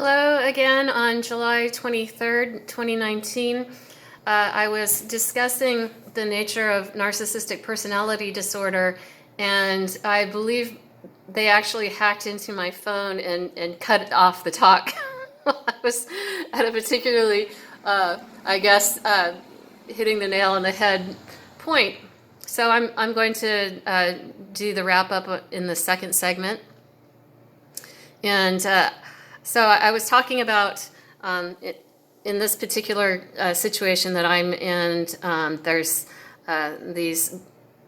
Hello again on July 23rd, 2019. I was discussing the nature of narcissistic personality disorder, and I believe they actually hacked into my phone and cut off the talk. I was at a particularly, I guess, hitting the nail on the head point. So I'm going to do the wrap up in the second segment. And so I was talking about in this particular situation that I'm in, there's these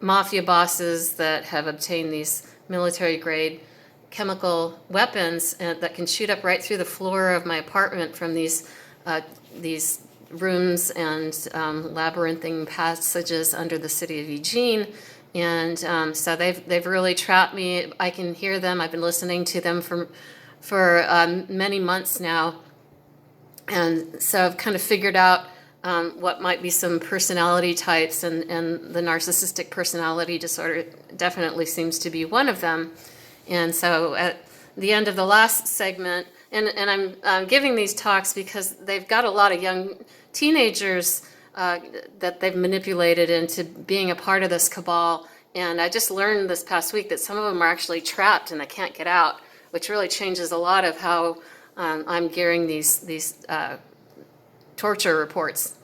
mafia bosses that have obtained these military-grade chemical weapons that can shoot up right through the floor of my apartment from these rooms and labyrinthine passages under the city of Eugene. And so they've really trapped me. I can hear them. I've been listening to them for many months now. And so I've kind of figured out what might be some personality types, and the narcissistic personality disorder definitely seems to be one of them. And so at the end of the last segment, and I'm giving these talks because they've got a lot of young teenagers that they've manipulated into being a part of this cabal. And I just learned this past week that some of them are actually trapped and they can't get out, which really changes a lot of how I'm gearing these torture reports.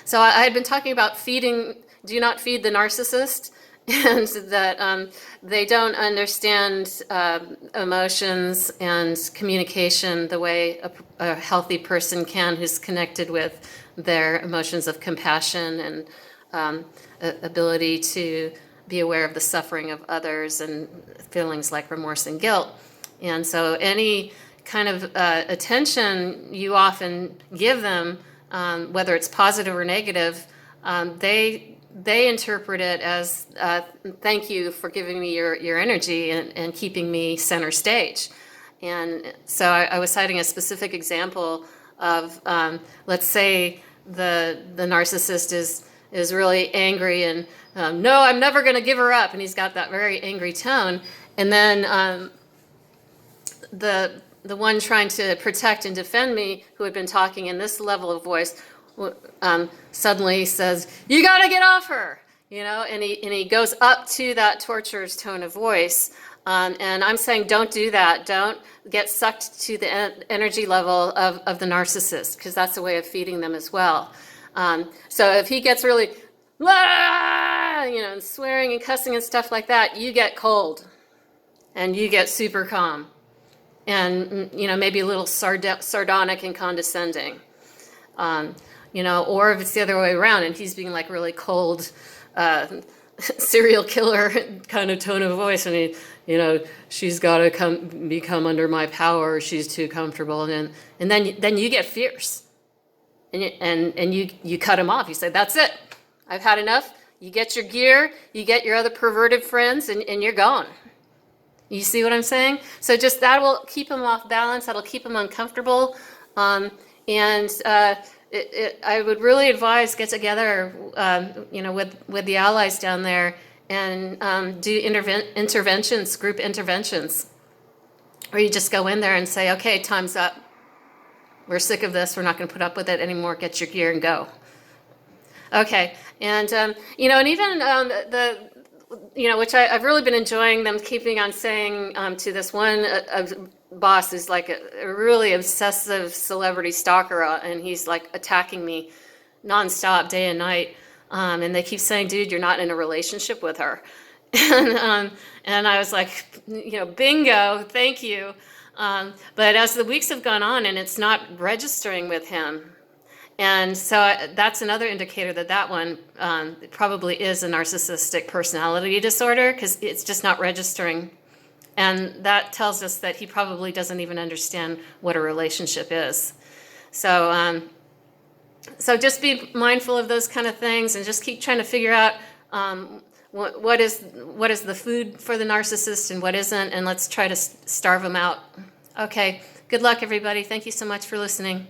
So I had been talking about do not feed the narcissist, and that they don't understand emotions and communication the way a healthy person can, who's connected with their emotions of compassion and ability to be aware of the suffering of others and feelings like remorse and guilt. And so any kind of attention you often give them, whether it's positive or negative, they interpret it as thank you for giving me your energy and keeping me center stage. And so I was citing a specific example of, let's say the narcissist is really angry and no, I'm never going to give her up, and he's got that very angry tone. And then the one trying to protect and defend me, who had been talking in this level of voice, suddenly says, "You got to get off her," and he goes up to that torturer's tone of voice. And I'm saying, don't do that. Don't get sucked to the energy level of the narcissist, because that's a way of feeding them as well. So if he gets really, and swearing and cussing and stuff like that, you get cold and you get super calm and, maybe a little sardonic and condescending. Or if it's the other way around and he's being like really cold, serial killer kind of tone of voice, and she's got to become under my power, she's too comfortable, and then you get fierce, and you cut him off. You say, that's it, I've had enough. You get your gear, you get your other perverted friends, and you're gone. You see what I'm saying? So just that will keep him off balance, that'll keep him uncomfortable, I would really advise get together, with the allies down there and do interventions, group interventions, where you just go in there and say, okay, time's up. We're sick of this. We're not going to put up with it anymore. Get your gear and go. Okay, and and even which I've really been enjoying them keeping on saying to this one boss who's like a really obsessive celebrity stalker, and he's like attacking me nonstop day and night, and they keep saying, dude, you're not in a relationship with her. and I was like, bingo, thank you. But as the weeks have gone on and it's not registering with him, and so that's another indicator that one probably is a narcissistic personality disorder, because it's just not registering. And that tells us that he probably doesn't even understand what a relationship is. So just be mindful of those kind of things, and just keep trying to figure out what is the food for the narcissist and what isn't, and let's try to starve them out. Okay, good luck, everybody. Thank you so much for listening.